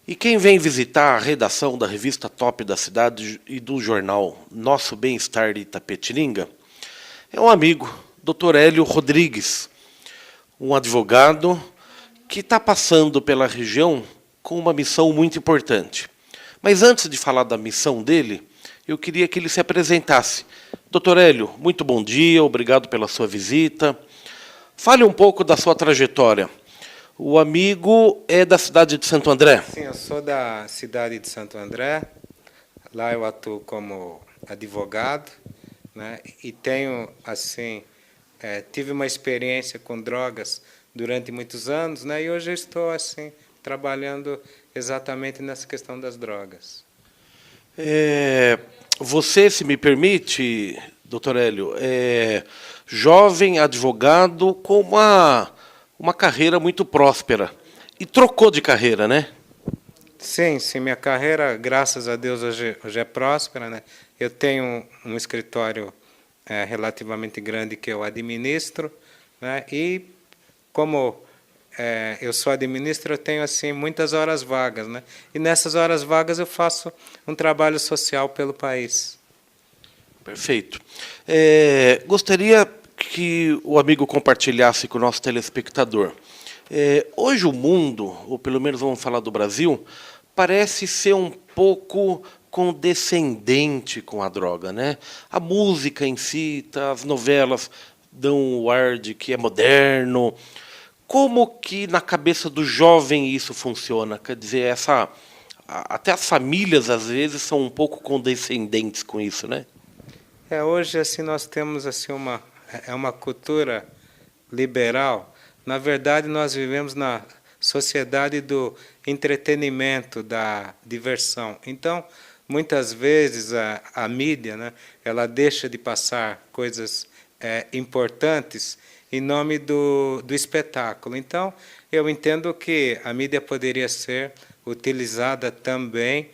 E quem vem visitar a redação da revista Top da Cidade e do jornal Nosso Bem-Estar de Itapetininga é um amigo, Dr. Hélio Rodrigues, um advogado que está passando pela região com uma missão muito importante. Mas antes de falar da missão dele, eu queria que ele se apresentasse. Dr. Hélio, muito bom dia, obrigado pela sua visita. Fale um pouco da sua trajetória. O amigo é da cidade de Santo André? Sim, eu sou da cidade de Santo André. Lá eu atuo como advogado, né? E tenho, assim, tive uma experiência com drogas durante muitos anos, né? E hoje eu estou, assim, trabalhando exatamente nessa questão das drogas. Você, se me permite, doutor Hélio, é jovem advogado com uma carreira muito próspera. E trocou de carreira, né? Sim, minha carreira, graças a Deus, hoje é próspera, né? Eu tenho um escritório relativamente grande que eu administro, né? E como eu sou administrador, eu tenho assim muitas horas vagas, né? E nessas horas vagas eu faço um trabalho social pelo país. Perfeito. Gostaria que o amigo compartilhasse com o nosso telespectador. Hoje o mundo, ou pelo menos vamos falar do Brasil, parece ser um pouco condescendente com a droga, né? A música em si, as novelas dão o ar de que é moderno. Como que na cabeça do jovem isso funciona? Quer dizer, até as famílias às vezes são um pouco condescendentes com isso, né? Hoje assim nós temos assim uma cultura liberal. Na verdade, nós vivemos na sociedade do entretenimento, da diversão. Então, muitas vezes a mídia, né, ela deixa de passar coisas importantes em nome do espetáculo. Então, eu entendo que a mídia poderia ser utilizada também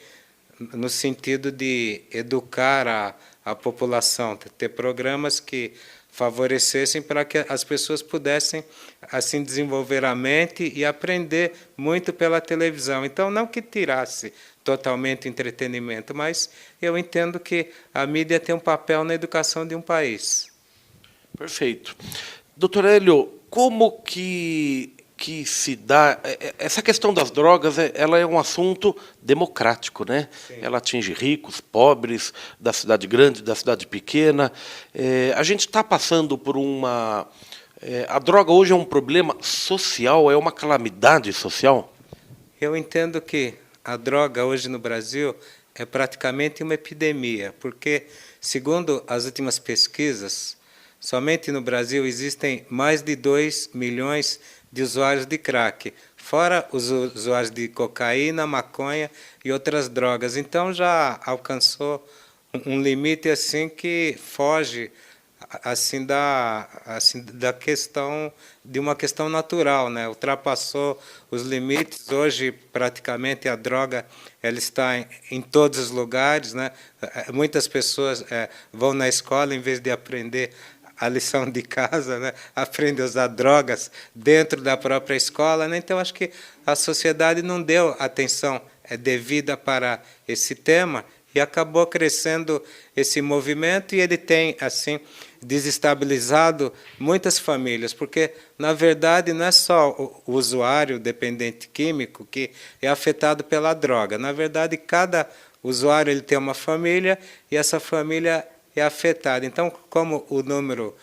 no sentido de educar a população, ter programas que favorecessem para que as pessoas pudessem assim desenvolver a mente e aprender muito pela televisão. Então, não que tirasse totalmente o entretenimento, mas eu entendo que a mídia tem um papel na educação de um país. Perfeito. Doutor Hélio, como que se dá... Essa questão das drogas, ela é um assunto democrático, né? Sim. Ela atinge ricos, pobres, da cidade grande, da cidade pequena. A gente está passando por uma... a droga hoje é um problema social, é uma calamidade social? Eu entendo que a droga hoje no Brasil é praticamente uma epidemia, porque, segundo as últimas pesquisas, somente no Brasil existem mais de 2 milhões de usuários de crack, fora os usuários de cocaína, maconha e outras drogas. Então já alcançou um limite assim que foge assim da questão de uma questão natural, né? Ultrapassou os limites. Hoje praticamente a droga ela está em todos os lugares, né? Muitas pessoas vão na escola em vez de aprender a lição de casa, né? Aprende a usar drogas dentro da própria escola, né? Então acho que a sociedade não deu atenção devida para esse tema e acabou crescendo esse movimento e ele tem assim desestabilizado muitas famílias, porque na verdade não é só o usuário dependente químico que é afetado pela droga. Na verdade, cada usuário ele tem uma família e essa família é afetada. Então, como o número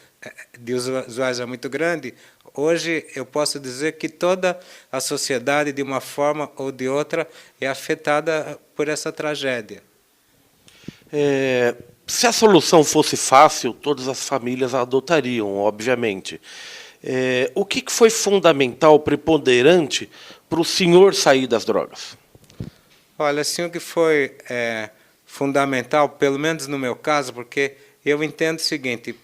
de usuários é muito grande, hoje eu posso dizer que toda a sociedade, de uma forma ou de outra, é afetada por essa tragédia. Se a solução fosse fácil, todas as famílias a adotariam, obviamente. O que foi fundamental, preponderante, para o senhor sair das drogas? Olha, assim, o que foi fundamental, pelo menos no meu caso, porque eu entendo o seguinte,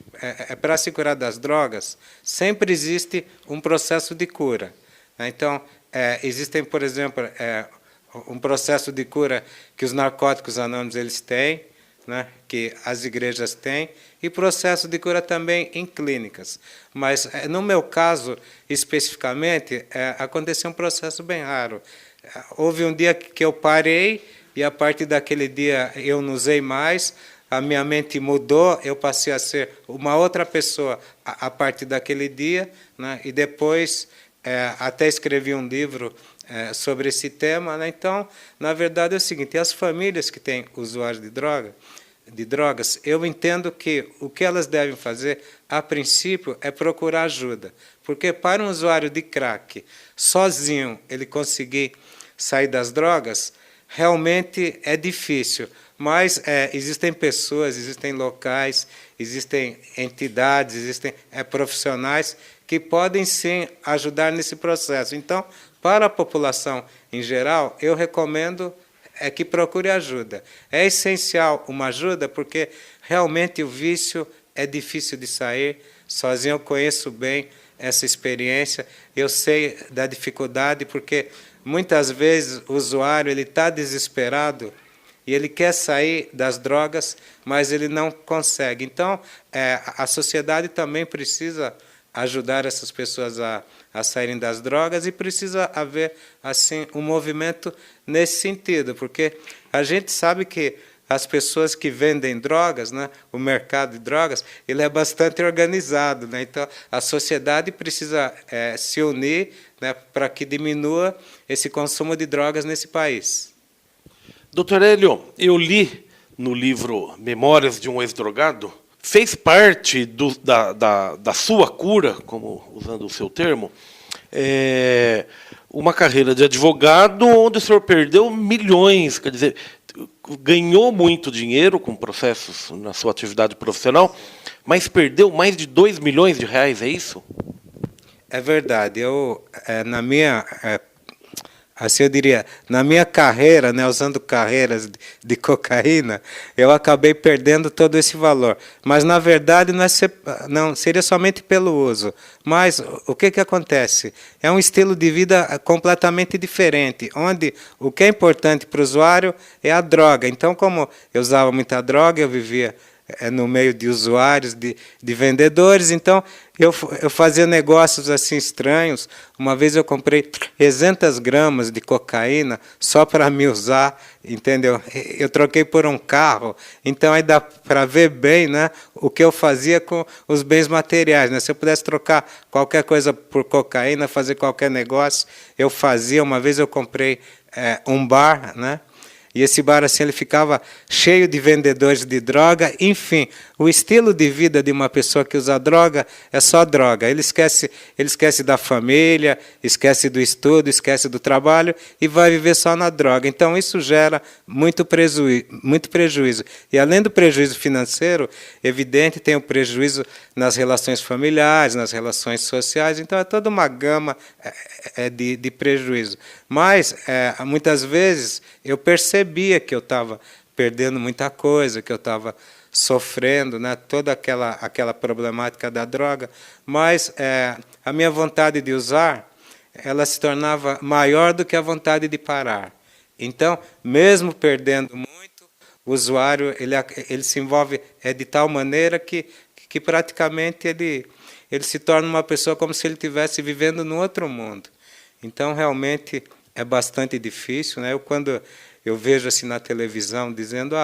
para se curar das drogas, sempre existe um processo de cura. Então, existem, por exemplo, um processo de cura que os narcóticos anônimos eles têm, né, que as igrejas têm, e processo de cura também em clínicas. Mas, no meu caso, especificamente, aconteceu um processo bem raro. Houve um dia que eu parei e a partir daquele dia eu não usei mais, a minha mente mudou, eu passei a ser uma outra pessoa a partir daquele dia, né? E depois até escrevi um livro sobre esse tema, né? Então, na verdade é o seguinte, as famílias que têm usuários de drogas, eu entendo que o que elas devem fazer, a princípio, é procurar ajuda. Porque para um usuário de crack, sozinho, ele conseguir sair das drogas, realmente é difícil. Mas existem pessoas, existem locais, existem entidades, existem profissionais que podem, sim, ajudar nesse processo. Então, para a população em geral, eu recomendo que procure ajuda. É essencial uma ajuda porque realmente o vício é difícil de sair. Sozinho eu conheço bem essa experiência, eu sei da dificuldade porque muitas vezes o usuário está desesperado e ele quer sair das drogas, mas ele não consegue. Então, a sociedade também precisa ajudar essas pessoas a saírem das drogas e precisa haver assim um movimento nesse sentido, porque a gente sabe que as pessoas que vendem drogas, né, o mercado de drogas, ele é bastante organizado, né? Então a sociedade precisa se unir, né, para que diminua esse consumo de drogas nesse país. Doutor Hélio, eu li no livro Memórias de um Ex-Drogado, fez parte da sua cura, como usando o seu termo, uma carreira de advogado onde o senhor perdeu milhões, quer dizer, ganhou muito dinheiro com processos na sua atividade profissional, mas perdeu mais de 2 milhões de reais, é isso? É verdade. Eu, na minha, assim eu diria, na minha carreira, né, usando carreiras de cocaína, eu acabei perdendo todo esse valor. Mas, na verdade, não seria somente pelo uso. Mas o que acontece? É um estilo de vida completamente diferente, onde o que é importante para o usuário é a droga. Então, como eu usava muita droga, eu vivia no meio de usuários, de vendedores, então eu fazia negócios assim estranhos. Uma vez eu comprei 300 gramas de cocaína só para me usar, entendeu? Eu troquei por um carro, então aí dá para ver bem, né, o que eu fazia com os bens materiais, né? Se eu pudesse trocar qualquer coisa por cocaína, fazer qualquer negócio, eu fazia. Uma vez eu comprei um bar, né? E esse bar assim, ele ficava cheio de vendedores de droga. Enfim, o estilo de vida de uma pessoa que usa droga é só droga. Ele esquece da família, esquece do estudo, esquece do trabalho e vai viver só na droga. Então isso gera muito prejuízo. E além do prejuízo financeiro, evidente, tem o prejuízo nas relações familiares, nas relações sociais. Então é toda uma gama de prejuízo. Mas muitas vezes eu percebia que eu estava perdendo muita coisa, que eu estava sofrendo, né, toda aquela problemática da droga, mas a minha vontade de usar, ela se tornava maior do que a vontade de parar. Então, mesmo perdendo muito, o usuário ele se envolve de tal maneira que praticamente ele se torna uma pessoa como se ele estivesse vivendo num outro mundo. Então, realmente, é bastante difícil, né? Quando eu vejo assim na televisão dizendo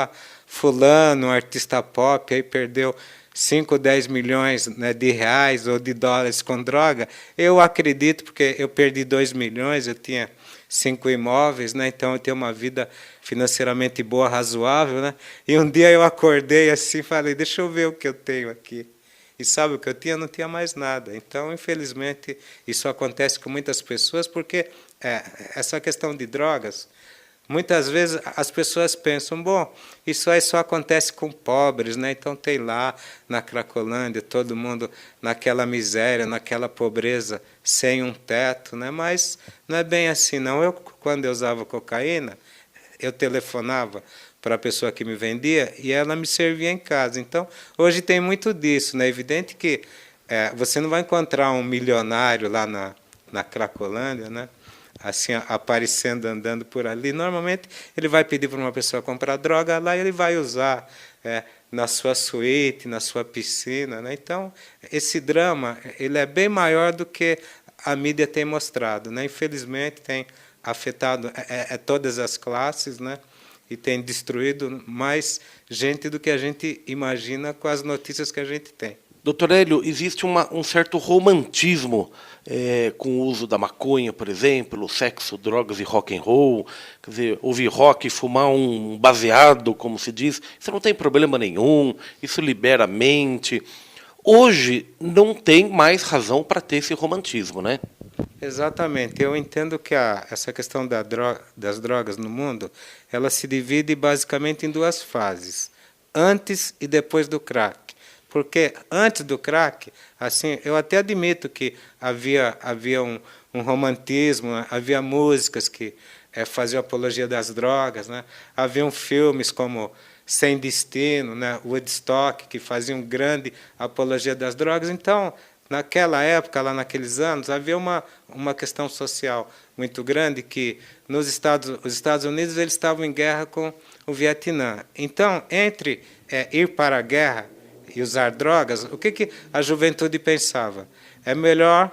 fulano, um artista pop, aí perdeu 5, 10 milhões, né, de reais ou de dólares com droga, eu acredito, porque eu perdi 2 milhões, eu tinha 5 imóveis, né, então eu tenho uma vida financeiramente boa, razoável, né, e um dia eu acordei assim e falei, deixa eu ver o que eu tenho aqui. E sabe o que eu tinha? Eu não tinha mais nada. Então, infelizmente, isso acontece com muitas pessoas, porque essa questão de drogas, muitas vezes as pessoas pensam, bom, isso aí só acontece com pobres, né? Então tem lá na Cracolândia todo mundo naquela miséria, naquela pobreza, sem um teto, né? Mas não é bem assim, não. Quando eu usava cocaína, eu telefonava para a pessoa que me vendia e ela me servia em casa. Então, hoje tem muito disso, né? É evidente que você não vai encontrar um milionário lá na Cracolândia, né, assim, aparecendo, andando por ali. Normalmente, ele vai pedir para uma pessoa comprar droga lá e ele vai usar na sua suíte, na sua piscina, né? Então, esse drama ele é bem maior do que a mídia tem mostrado, né? Infelizmente, tem afetado todas as classes, né? E tem destruído mais gente do que a gente imagina com as notícias que a gente tem. Doutor Hélio, existe um certo romantismo com o uso da maconha, por exemplo, sexo, drogas e rock and roll. Quer dizer, ouvir rock, fumar um baseado, como se diz, isso não tem problema nenhum, isso libera a mente. Hoje não tem mais razão para ter esse romantismo, né? Exatamente. Eu entendo que essa questão das drogas no mundo, ela se divide basicamente em duas fases, antes e depois do crack. Porque antes do crack, assim, eu até admito que havia um romantismo, né? Havia músicas que faziam apologia das drogas, né? Haviam filmes como Sem Destino, né? Woodstock, que faziam grande apologia das drogas. Então, naquela época, lá naqueles anos, havia uma questão social muito grande que os Estados Unidos eles estavam em guerra com o Vietnã. Então, entre ir para a guerra e usar drogas, o que a juventude pensava? É melhor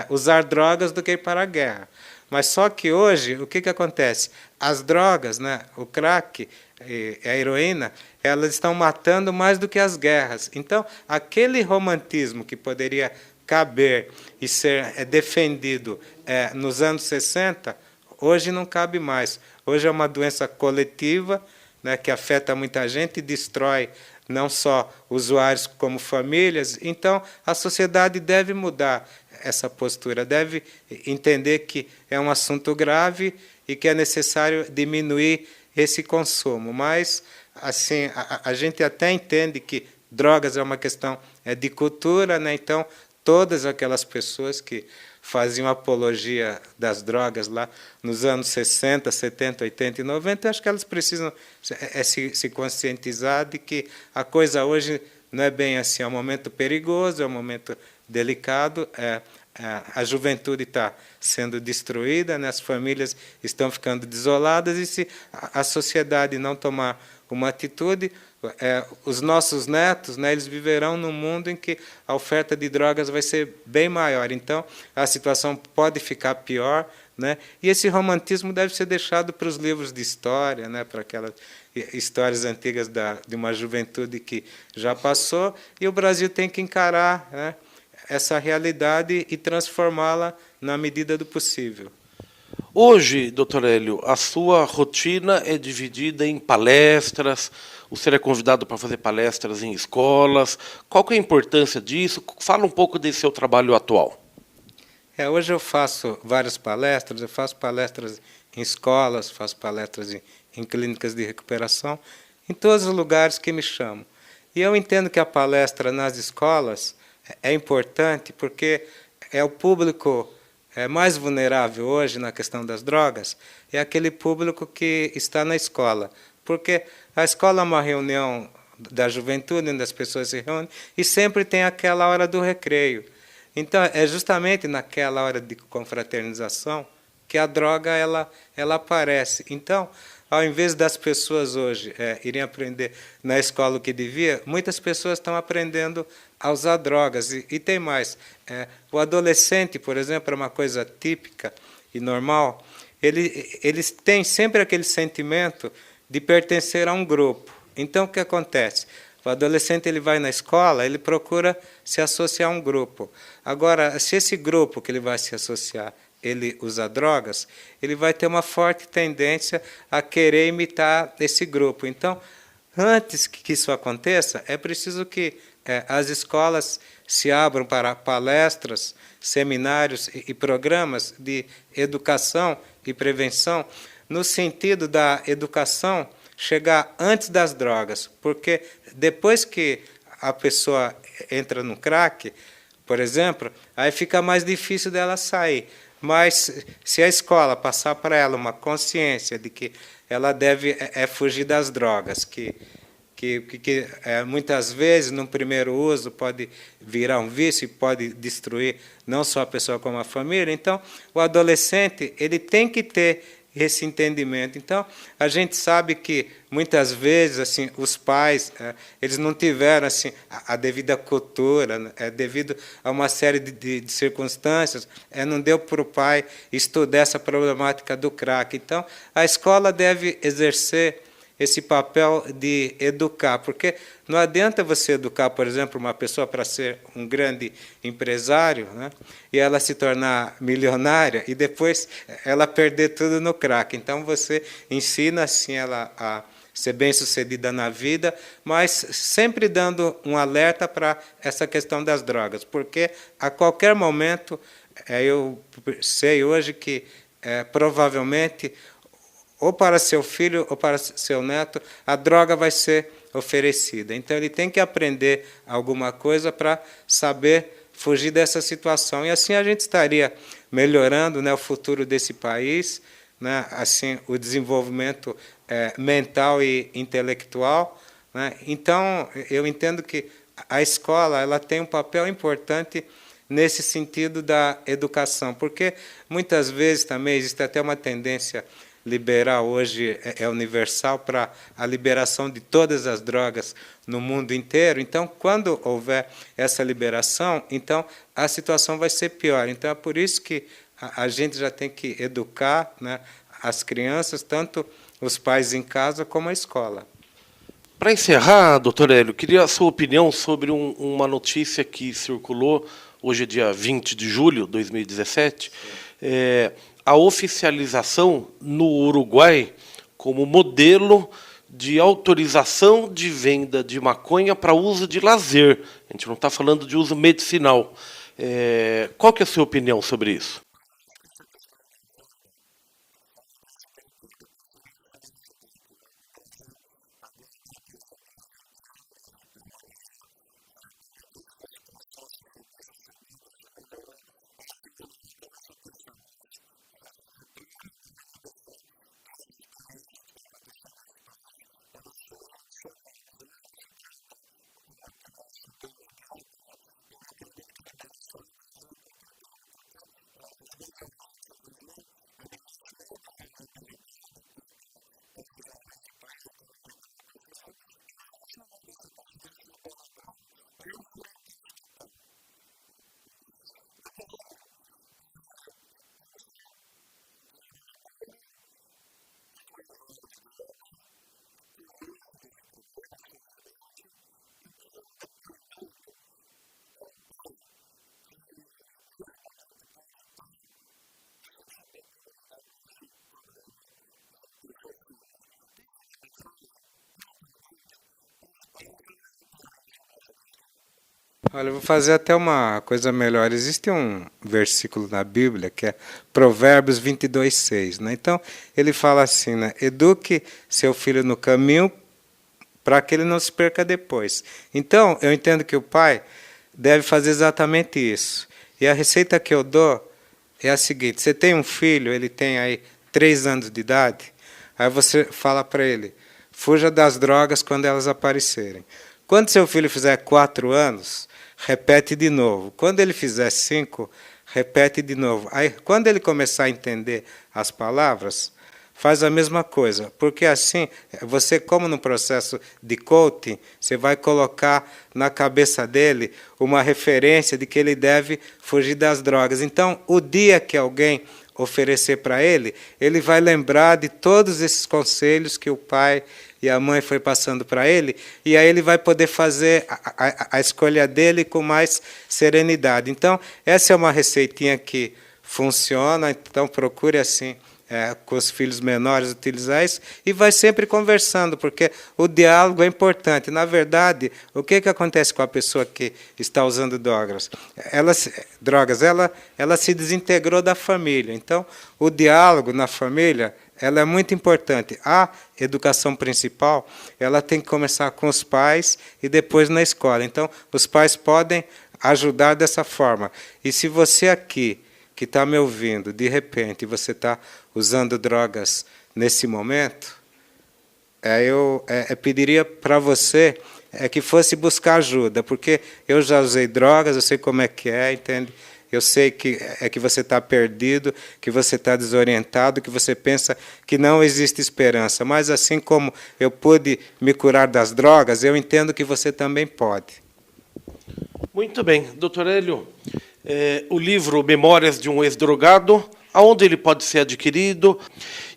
usar drogas do que ir para a guerra. Mas só que hoje, o que acontece? As drogas, né, o crack e a heroína, elas estão matando mais do que as guerras. Então, aquele romantismo que poderia caber e ser defendido nos anos 60, hoje não cabe mais. Hoje é uma doença coletiva, né, que afeta muita gente e destrói não só usuários como famílias. Então, a sociedade deve mudar essa postura, deve entender que é um assunto grave e que é necessário diminuir esse consumo. Mas, assim, a gente até entende que drogas é uma questão de cultura, né? Então, todas aquelas pessoas que faziam apologia das drogas lá nos anos 60, 70, 80 e 90, acho que elas precisam se conscientizar de que a coisa hoje não é bem assim, é um momento perigoso, é um momento delicado, a juventude está sendo destruída, né? As famílias estão ficando desoladas e se a sociedade não tomar uma atitude, os nossos netos, né, eles viverão num mundo em que a oferta de drogas vai ser bem maior. Então, a situação pode ficar pior, né? E esse romantismo deve ser deixado para os livros de história, né, para aquelas histórias antigas de uma juventude que já passou, e o Brasil tem que encarar, né, essa realidade e transformá-la na medida do possível. Hoje, doutor Hélio, a sua rotina é dividida em palestras, o senhor é convidado para fazer palestras em escolas. Qual que é a importância disso? Fala um pouco desse seu trabalho atual. Hoje eu faço várias palestras, eu faço palestras em escolas, faço palestras em clínicas de recuperação, em todos os lugares que me chamam. E eu entendo que a palestra nas escolas é importante porque é o público mais vulnerável hoje na questão das drogas, é aquele público que está na escola. Porque a escola é uma reunião da juventude, onde as pessoas se reúnem, e sempre tem aquela hora do recreio. Então, é justamente naquela hora de confraternização que a droga ela aparece. Então, ao invés das pessoas hoje irem aprender na escola o que devia, muitas pessoas estão aprendendo a usar drogas. E tem mais. O adolescente, por exemplo, é uma coisa típica e normal, eles têm sempre aquele sentimento de pertencer a um grupo. Então, o que acontece? O adolescente ele vai na escola, ele procura se associar a um grupo. Agora, se esse grupo que ele vai se associar, ele usa drogas, ele vai ter uma forte tendência a querer imitar esse grupo. Então, antes que isso aconteça, é preciso que as escolas se abram para palestras, seminários e programas de educação e prevenção, no sentido da educação chegar antes das drogas, porque depois que a pessoa entra no crack, por exemplo, aí fica mais difícil dela sair. Mas se a escola passar para ela uma consciência de que ela deve fugir das drogas, que muitas vezes, no primeiro uso, pode virar um vício e pode destruir não só a pessoa como a família. Então, o adolescente ele tem que ter esse entendimento. Então, a gente sabe que muitas vezes assim os pais eles não tiveram assim a devida cultura, né? Devido a uma série de circunstâncias, não deu para o pai estudar essa problemática do crack. Então, a escola deve exercer esse papel de educar, porque não adianta você educar, por exemplo, uma pessoa para ser um grande empresário, né, e ela se tornar milionária e depois ela perder tudo no crack. Então você ensina assim ela a ser bem-sucedida na vida, mas sempre dando um alerta para essa questão das drogas, porque a qualquer momento eu sei hoje que provavelmente ou para seu filho ou para seu neto, a droga vai ser oferecida. Então, ele tem que aprender alguma coisa para saber fugir dessa situação. E assim a gente estaria melhorando, né, o futuro desse país, né, assim, o desenvolvimento mental e intelectual. Né. Então, eu entendo que a escola ela tem um papel importante nesse sentido da educação, porque muitas vezes também existe até uma tendência liberal hoje universal para a liberação de todas as drogas no mundo inteiro. Então, quando houver essa liberação, então a situação vai ser pior. Então, é por isso que a gente já tem que educar, né, as crianças, tanto os pais em casa como a escola. Para encerrar, doutor Hélio, queria a sua opinião sobre uma notícia que circulou hoje, dia 20 de julho de 2017, a oficialização no Uruguai como modelo de autorização de venda de maconha para uso de lazer. A gente não está falando de uso medicinal. Qual que é a sua opinião sobre isso? Olha, eu vou fazer até uma coisa melhor. Existe um versículo na Bíblia que é Provérbios 22:6, né? Então, ele fala assim, né? Eduque seu filho no caminho para que ele não se perca depois. Então, eu entendo que o pai deve fazer exatamente isso. E a receita que eu dou é a seguinte: você tem um filho, ele tem aí 3 anos de idade, aí você fala para ele, fuja das drogas quando elas aparecerem. Quando seu filho fizer 4 anos, repete de novo. Quando ele fizer 5, repete de novo. Aí, quando ele começar a entender as palavras, faz a mesma coisa. Porque assim, você, como no processo de coaching, você vai colocar na cabeça dele uma referência de que ele deve fugir das drogas. Então, o dia que alguém oferecer para ele, ele vai lembrar de todos esses conselhos que o pai e a mãe foi passando para ele, e aí ele vai poder fazer a escolha dele com mais serenidade. Então, essa é uma receitinha que funciona, então procure assim, com os filhos menores utilizar isso, e vai sempre conversando, porque o diálogo é importante. Na verdade, o que acontece com a pessoa que está usando drogas? Ela se desintegrou da família. Então, o diálogo na família ela é muito importante. A educação principal ela tem que começar com os pais e depois na escola. Então, os pais podem ajudar dessa forma. E se você aqui, que está me ouvindo, de repente você está usando drogas nesse momento, eu pediria para você que fosse buscar ajuda, porque eu já usei drogas, eu sei como é que é, entende? Eu sei que você está perdido, que você está desorientado, que você pensa que não existe esperança. Mas assim como eu pude me curar das drogas, eu entendo que você também pode. Muito bem. Doutor Hélio, o livro Memórias de um Ex-Drogado, aonde ele pode ser adquirido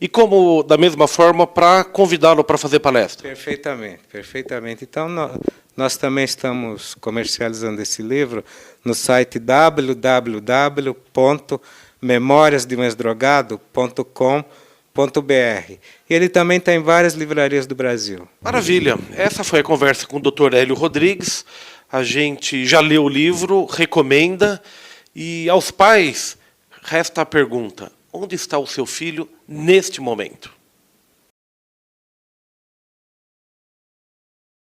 e como, da mesma forma, para convidá-lo para fazer palestra? Perfeitamente, perfeitamente. Então, nós também estamos comercializando esse livro no site www.memoriasdeumexdrogado.com.br. E ele também está em várias livrarias do Brasil. Maravilha. Essa foi a conversa com o Dr. Hélio Rodrigues. A gente já leu o livro, recomenda. E aos pais, resta a pergunta: onde está o seu filho neste momento?